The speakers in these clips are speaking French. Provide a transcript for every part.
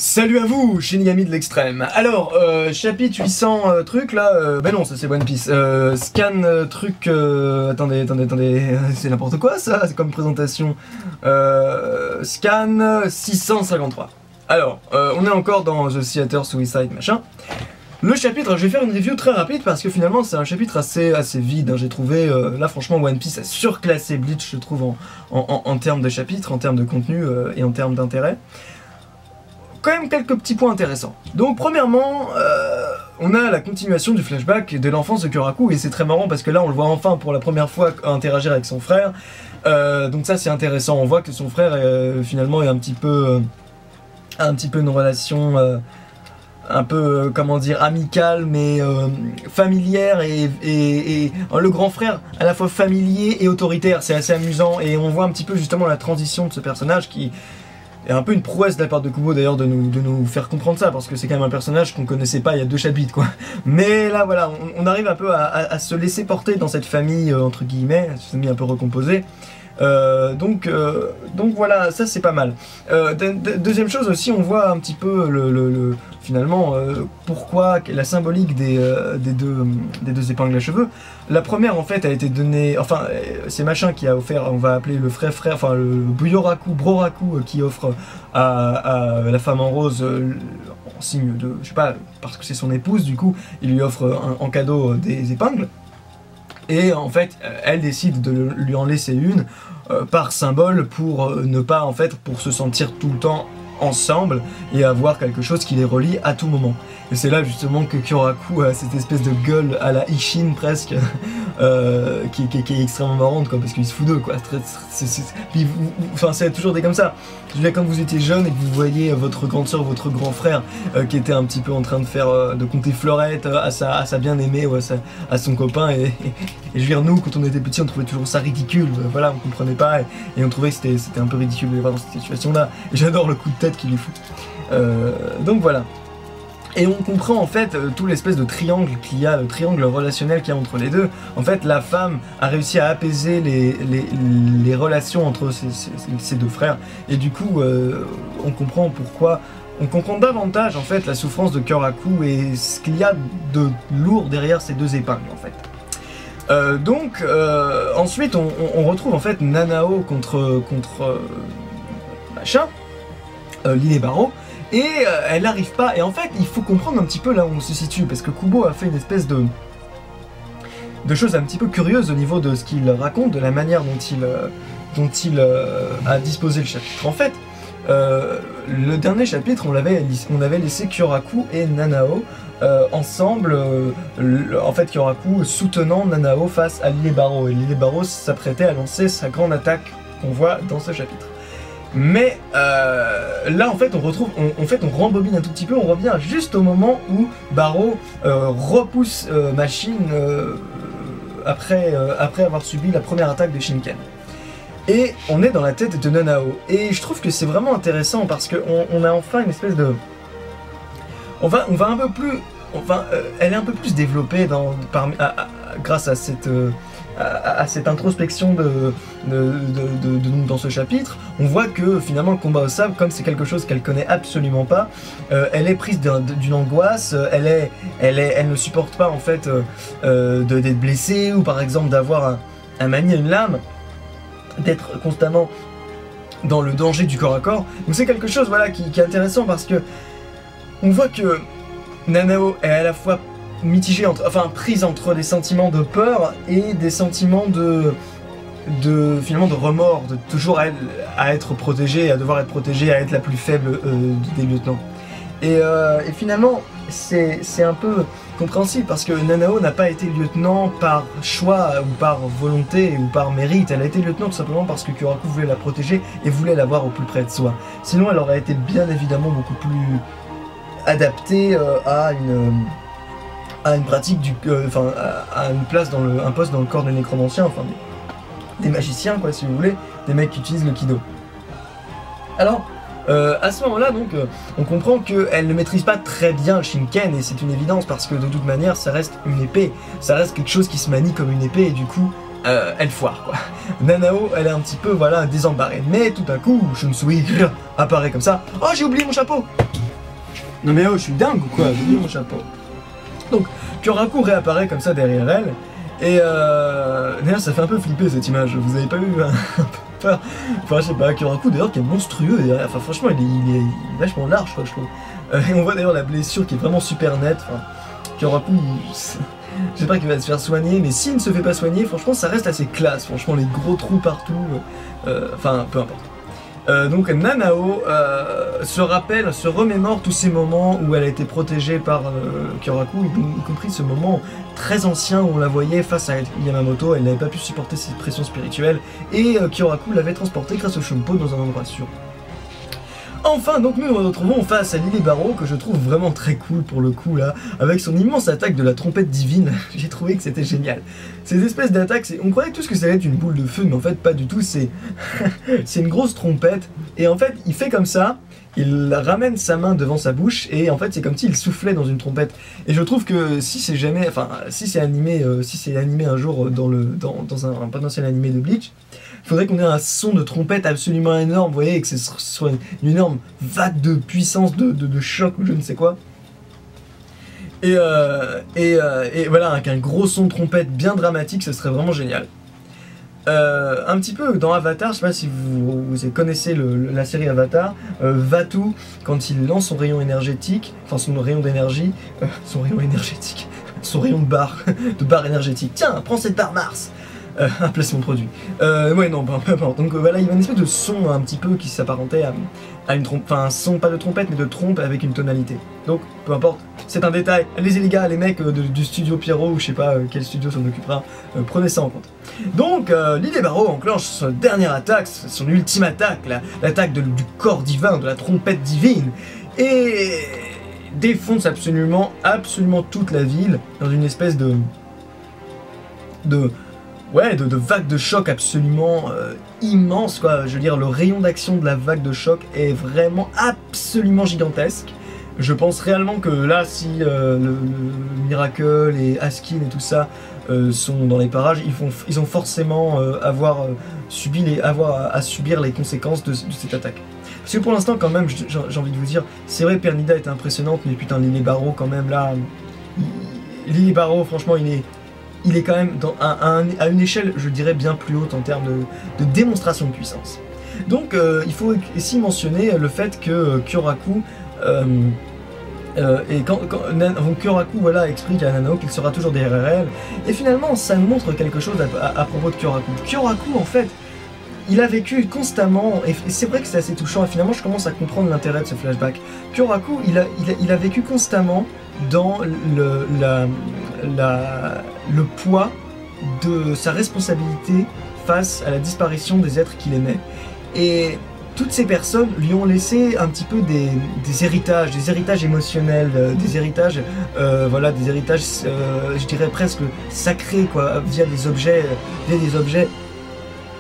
Salut à vous, Shinigami de l'extrême. Alors, chapitre 800 truc là, ben non, ça c'est One Piece. Scan truc, attendez, c'est n'importe quoi ça, c'est comme présentation. Scan 653. Alors, on est encore dans The Theater Suicide machin. Le chapitre, je vais faire une review très rapide parce que finalement c'est un chapitre assez vide, hein. J'ai trouvé, là franchement One Piece a surclassé Bleach je trouve en termes de chapitre, en termes de contenu et en termes d'intérêt. Quand même quelques petits points intéressants. Donc premièrement, on a la continuation du flashback de l'enfance de Kyoraku et c'est très marrant parce que là on le voit enfin pour la première fois interagir avec son frère. Donc ça c'est intéressant, on voit que son frère finalement est un petit peu une relation un peu, comment dire, amicale mais familière et le grand frère à la fois familier et autoritaire, c'est assez amusant et on voit un petit peu justement la transition de ce personnage qui est un peu une prouesse de la part de Kubo d'ailleurs de nous faire comprendre ça parce que c'est quand même un personnage qu'on connaissait pas il y a 2 chapitres quoi. Mais là voilà, on arrive un peu à se laisser porter dans cette famille entre guillemets, cette famille un peu recomposée. Donc voilà, ça c'est pas mal. Deuxième chose aussi, on voit un petit peu finalement pourquoi la symbolique des deux épingles à cheveux. La première en fait a été donnée, enfin c'est Machin qui a offert, on va appeler le frère, enfin le Broraku qui offre à la femme en rose en signe de, je sais pas, parce que c'est son épouse du coup, il lui offre en cadeau des épingles. Et en fait, elle décide de lui en laisser une par symbole pour ne pas, en fait, pour se sentir tout le temps ensemble et avoir quelque chose qui les relie à tout moment. Et c'est là justement que Kyoraku a cette espèce de gueule à la Ishin presque, qui est extrêmement marrante quoi, parce qu'il se fout d'eux quoi. Enfin c'est toujours des comme ça. Je veux dire, quand vous étiez jeune et que vous voyez votre grande soeur, votre grand frère qui était un petit peu en train de faire de compter fleurette à sa bien-aimée ou à son copain et je veux dire nous quand on était petits on trouvait toujours ça ridicule, voilà on comprenait pas et on trouvait que c'était un peu ridicule de les voir dans cette situation là et j'adore le coup de tête qu'il lui fout. Donc voilà. Et on comprend en fait tout l'espèce de triangle qu'il y a, le triangle relationnel qu'il y a entre les deux. En fait, la femme a réussi à apaiser les relations entre ses deux frères. Et du coup, on comprend pourquoi, on comprend davantage en fait la souffrance de Kyoraku et ce qu'il y a de lourd derrière ces deux épingles en fait. Donc, ensuite, on retrouve en fait Nanao contre Machin, Linebaro. Et elle n'arrive pas, et en fait il faut comprendre un petit peu là où on se situe, parce que Kubo a fait une espèce de choses un petit peu curieuses au niveau de ce qu'il raconte, de la manière dont il a disposé le chapitre. En fait, le dernier chapitre, on avait laissé Kyoraku et Nanao ensemble, en fait Kyoraku soutenant Nanao face à Linebaro, et Linebaro s'apprêtait à lancer sa grande attaque qu'on voit dans ce chapitre. Mais là en fait on rembobine un tout petit peu, on revient juste au moment où Baro repousse Machine après avoir subi la première attaque de Shinken. Et on est dans la tête de Nanao. Et je trouve que c'est vraiment intéressant parce qu'on a enfin une espèce de... On va un peu plus... elle est un peu plus développée grâce à cette introspection dans ce chapitre. On voit que finalement le combat au sabre, comme c'est quelque chose qu'elle connaît absolument pas, elle est prise d'une angoisse, elle ne supporte pas en fait d'être blessée ou par exemple d'avoir à manier une lame, d'être constamment dans le danger du corps à corps. Donc c'est quelque chose voilà, qui est intéressant parce que on voit que Nanao est à la fois mitigée, prise entre des sentiments de peur et des sentiments finalement de remords, de toujours à être protégée, à devoir être protégée, à être la plus faible des lieutenants. Et finalement, c'est un peu compréhensible parce que Nanao n'a pas été lieutenant par choix ou par volonté ou par mérite. Elle a été lieutenant tout simplement parce que Kyoraku voulait la protéger et voulait l'avoir au plus près de soi. Sinon, elle aurait été bien évidemment beaucoup plus adaptée à une pratique à une place un poste dans le corps des nécromanciens, enfin des magiciens quoi si vous voulez, des mecs qui utilisent le Kido. Alors à ce moment-là donc on comprend qu'elle ne maîtrise pas très bien le Shinken et c'est une évidence parce que de toute manière ça reste une épée, ça reste quelque chose qui se manie comme une épée et du coup elle foire quoi. Nanao elle est un petit peu voilà désembarrée, mais tout à coup Shunsui apparaît comme ça. Oh j'ai oublié mon chapeau. Non mais oh, je suis dingue ou quoi? J'ai mis mon chapeau. Donc, Kyoraku réapparaît comme ça derrière elle. Et d'ailleurs, ça fait un peu flipper cette image. Vous avez pas eu un peu peur? Enfin, je sais pas, Kyoraku d'ailleurs qui est monstrueux derrière. Enfin, franchement, il est vachement large, quoi, je trouve. Et on voit d'ailleurs la blessure qui est vraiment super nette. Enfin, Kyoraku, j'espère qu'il va se faire soigner, mais s'il ne se fait pas soigner, franchement, ça reste assez classe. Franchement, les gros trous partout. Enfin, peu importe. Donc Nanao se remémore tous ces moments où elle a été protégée par Kyoraku, y compris ce moment très ancien où on la voyait face à Yamamoto. Elle n'avait pas pu supporter cette pression spirituelle et Kyoraku l'avait transportée grâce au Shumpo dans un endroit sûr. Enfin, donc nous nous retrouvons face à Lily Barrow, que je trouve vraiment très cool pour le coup là, avec son immense attaque de la trompette divine. J'ai trouvé que c'était génial. Ces espèces d'attaques, on croyait tous que ça allait être une boule de feu, mais en fait pas du tout, c'est une grosse trompette, et en fait il fait comme ça, il ramène sa main devant sa bouche, et en fait c'est comme s'il soufflait dans une trompette. Et je trouve que si c'est jamais, enfin si c'est animé un jour dans un potentiel animé de Bleach, il faudrait qu'on ait un son de trompette absolument énorme, vous voyez, et que ce soit une énorme vague de puissance, de choc ou je ne sais quoi. Et voilà, avec un gros son de trompette bien dramatique, ce serait vraiment génial. Un petit peu dans Avatar, je sais pas si vous connaissez la série Avatar, Vatou, quand il lance son rayon énergétique, enfin son rayon d'énergie, son rayon de barre énergétique. Tiens, prends cette barre Mars. Un placement de produit. Ouais, non, peu importe. Donc voilà, il y a une espèce de son un petit peu qui s'apparentait à une trompe. Enfin, un son, pas de trompette, mais de trompe avec une tonalité. Donc, peu importe, c'est un détail. Allez-y, les gars, les mecs du studio Pierrot, ou je sais pas quel studio s'en occupera, prenez ça en compte. Donc, Lily Barrow enclenche sa dernière attaque, son ultime attaque, l'attaque du corps divin, de la trompette divine, et défonce absolument toute la ville dans une espèce de vague de choc absolument immense, quoi. Je veux dire, le rayon d'action de la vague de choc est vraiment absolument gigantesque. Je pense réellement que là, si le Miracle et Askin et tout ça sont dans les parages, ils ont forcément avoir à subir les conséquences de cette attaque. Parce que pour l'instant, quand même, j'ai envie de vous dire, c'est vrai, Pernida est impressionnante, mais putain, Lily Barrow, quand même, là... Lily Barrow, franchement, il est quand même à une échelle, je dirais, bien plus haute en termes de démonstration de puissance. Donc, il faut ici mentionner le fait que Kyoraku... Kyoraku voilà, explique à Nanao qu'il sera toujours derrière elle, et finalement ça nous montre quelque chose à propos de Kyoraku. Kyoraku, en fait, il a vécu constamment, et c'est vrai que c'est assez touchant, et finalement je commence à comprendre l'intérêt de ce flashback. Kyoraku, il a vécu constamment dans le poids de sa responsabilité face à la disparition des êtres qu'il aimait. Et toutes ces personnes lui ont laissé un petit peu des héritages émotionnels, des héritages, je dirais presque sacrés, quoi, via des objets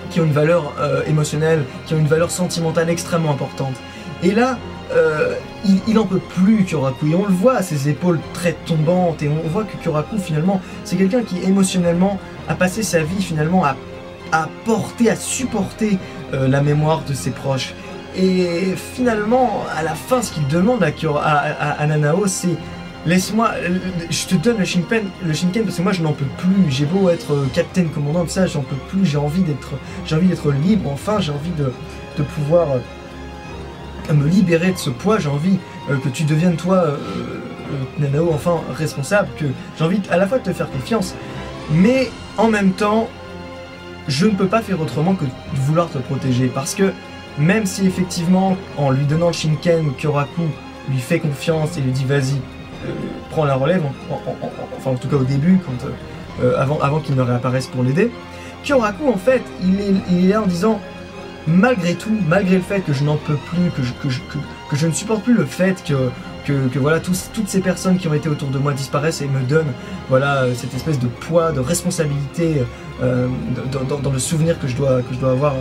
qui ont une valeur émotionnelle, qui ont une valeur sentimentale extrêmement importante. Et là, il en peut plus, Kyoraku, et on le voit à ses épaules très tombantes, et on voit que Kyoraku, finalement, c'est quelqu'un qui émotionnellement a passé sa vie finalement à supporter la mémoire de ses proches. Et finalement, à la fin, ce qu'il demande à Nanao, c'est: laisse-moi, je te donne le Shinken parce que moi je n'en peux plus, j'ai beau être capitaine commandant, tout ça, j'en peux plus, j'ai envie d'être libre, enfin, j'ai envie de pouvoir me libérer de ce poids, j'ai envie que tu deviennes toi, Nanao, enfin responsable, que j'ai envie à la fois de te faire confiance, mais en même temps, je ne peux pas faire autrement que de vouloir te protéger, parce que même si effectivement, en lui donnant le Shinken, Kyoraku lui fait confiance et lui dit vas-y, prends la relève, enfin en tout cas au début, avant qu'il ne réapparaisse pour l'aider, Kyoraku en fait, il est là en disant: malgré tout, malgré le fait que je n'en peux plus, que je ne supporte plus le fait que voilà, toutes ces personnes qui ont été autour de moi disparaissent et me donnent voilà, cette espèce de poids, de responsabilité dans le souvenir que je dois avoir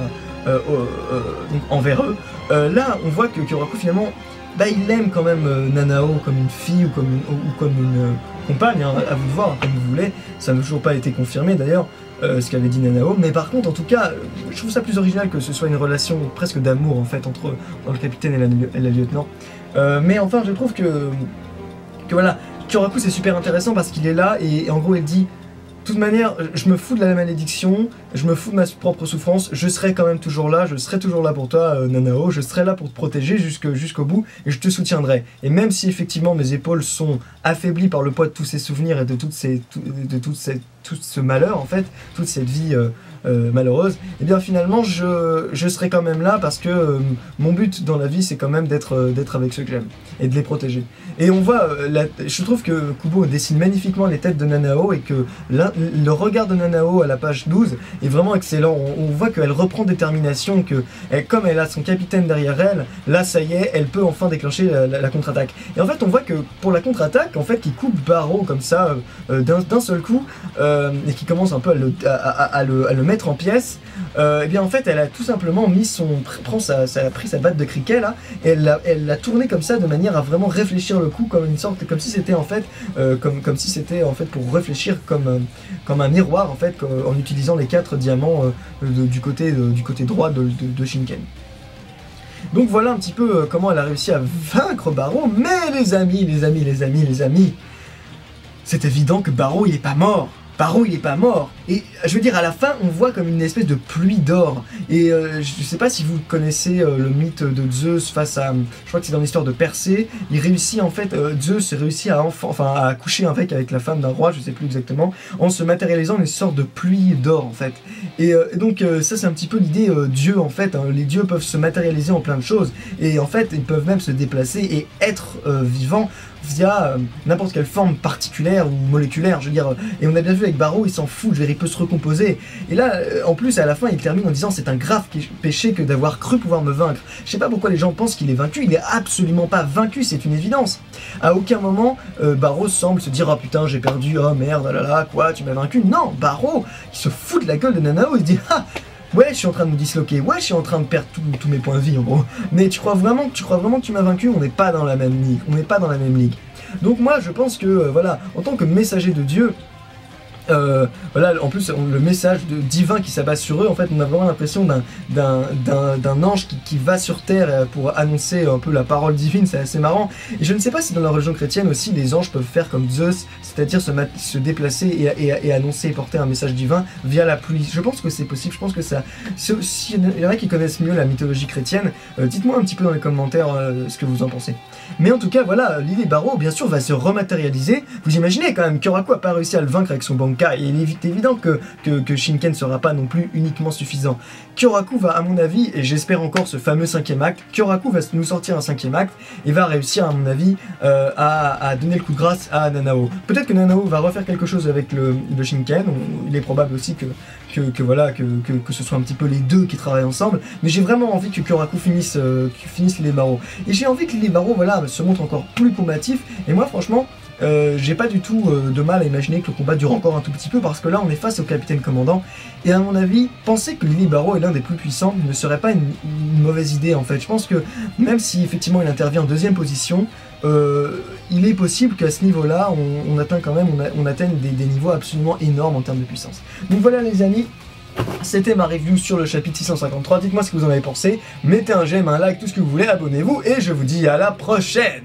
envers eux. Là, on voit que Kyoraku finalement, bah, il aime quand même Nanao comme une fille ou comme une compagne, hein, à vous de voir, comme vous voulez. Ça n'a toujours pas été confirmé d'ailleurs, ce qu'avait dit Nanao, mais par contre, en tout cas, je trouve ça plus original que ce soit une relation presque d'amour en fait entre le capitaine et la lieutenant. Mais enfin, je trouve que voilà, Kyoraku c'est super intéressant parce qu'il est là et en gros il dit de toute manière, je me fous de la malédiction, je me fous de ma propre souffrance, je serai quand même toujours là, je serai toujours là pour toi, Nanao, je serai là pour te protéger jusqu'au bout et je te soutiendrai. Et même si effectivement mes épaules sont affaiblies par le poids de tous ces souvenirs et de tout ce malheur en fait, toute cette vie malheureuse, et bien finalement je serai quand même là parce que mon but dans la vie c'est quand même d'être avec ceux que j'aime et de les protéger. Et on voit, je trouve que Kubo dessine magnifiquement les têtes de Nanao et que le regard de Nanao à la page 12 est vraiment excellent. On voit qu'elle reprend détermination, que comme elle a son capitaine derrière elle, là ça y est, elle peut enfin déclencher la contre-attaque. Et en fait on voit que pour la contre-attaque, en fait qui coupe Barreau comme ça d'un seul coup et qui commence un peu à le mettre en pièces, et bien en fait elle a tout simplement mis a pris sa batte de cricket là et elle l'a tournée comme ça de manière à vraiment réfléchir le coup comme une sorte, comme si c'était en fait comme si c'était en fait pour réfléchir comme un miroir en fait en utilisant les 4 diamants du côté droit de Shinken. Donc voilà un petit peu comment elle a réussi à vaincre Barreau, mais les amis, c'est évident que Barreau il est pas mort. Barreau il est pas mort, et je veux dire à la fin on voit comme une espèce de pluie d'or, et je sais pas si vous connaissez le mythe de Zeus face à, je crois que c'est dans l'histoire de Persée, il réussit en fait, Zeus réussit à coucher avec la femme d'un roi, je sais plus exactement, en se matérialisant une sorte de pluie d'or en fait, et donc ça c'est un petit peu l'idée Dieu en fait, hein, les dieux peuvent se matérialiser en plein de choses, et en fait ils peuvent même se déplacer et être vivants via n'importe quelle forme particulière ou moléculaire, je veux dire, et on a bien vu avec Barreau, il s'en fout, il peut se recomposer, et là, en plus, à la fin, il termine en disant, c'est un grave péché que d'avoir cru pouvoir me vaincre. Je sais pas pourquoi les gens pensent qu'il est vaincu, il est absolument pas vaincu, c'est une évidence. À aucun moment, Barreau semble se dire, oh putain, j'ai perdu, oh merde, oh là là, quoi, tu m'as vaincu. Non, Barreau, il se fout de la gueule de Nanao, il se dit, ah, ouais, je suis en train de me disloquer, ouais, je suis en train de perdre tous mes points de vie en gros. Mais tu crois vraiment que tu m'as vaincu? On n'est pas dans la même ligue, Donc moi, je pense que, voilà, en tant que messager de Dieu, voilà, en plus le message divin qui s'abat sur eux, en fait on a vraiment l'impression d'un ange qui va sur terre pour annoncer un peu la parole divine, c'est assez marrant. Et je ne sais pas si dans la religion chrétienne aussi les anges peuvent faire comme Zeus, c'est-à-dire se déplacer et annoncer et porter un message divin via la pluie. Je pense que c'est possible, je pense que ça... S'il y en a qui connaissent mieux la mythologie chrétienne, dites-moi un petit peu dans les commentaires ce que vous en pensez. Mais en tout cas voilà, l'idée Barreau bien sûr va se rematérialiser. Vous imaginez quand même, Kyoraku a pas réussi à le vaincre avec son Bankai, et il est évident que Shinken sera pas non plus uniquement suffisant. Kyoraku va, à mon avis, et j'espère encore ce fameux 5e acte, Kyoraku va nous sortir un 5e acte et va réussir à mon avis à donner le coup de grâce à Nanao. Peut-être que Nanao va refaire quelque chose avec le Shinken, il est probable aussi que ce soit un petit peu les deux qui travaillent ensemble, mais j'ai vraiment envie que Kyoraku finisse l'île Barreau. Et j'ai envie que l'île Barreau voilà, se montre encore plus combatif, et moi franchement, j'ai pas du tout de mal à imaginer que le combat dure encore un tout petit peu, parce que là on est face au capitaine commandant, et à mon avis, penser que Lily Barreau est l'un des plus puissants ne serait pas une mauvaise idée en fait. Je pense que même si effectivement il intervient en 2e position, il est possible qu'à ce niveau-là, on atteigne des niveaux absolument énormes en termes de puissance. Donc voilà les amis, c'était ma review sur le chapitre 653, dites-moi ce que vous en avez pensé, mettez un j'aime, un like, tout ce que vous voulez, abonnez-vous, et je vous dis à la prochaine.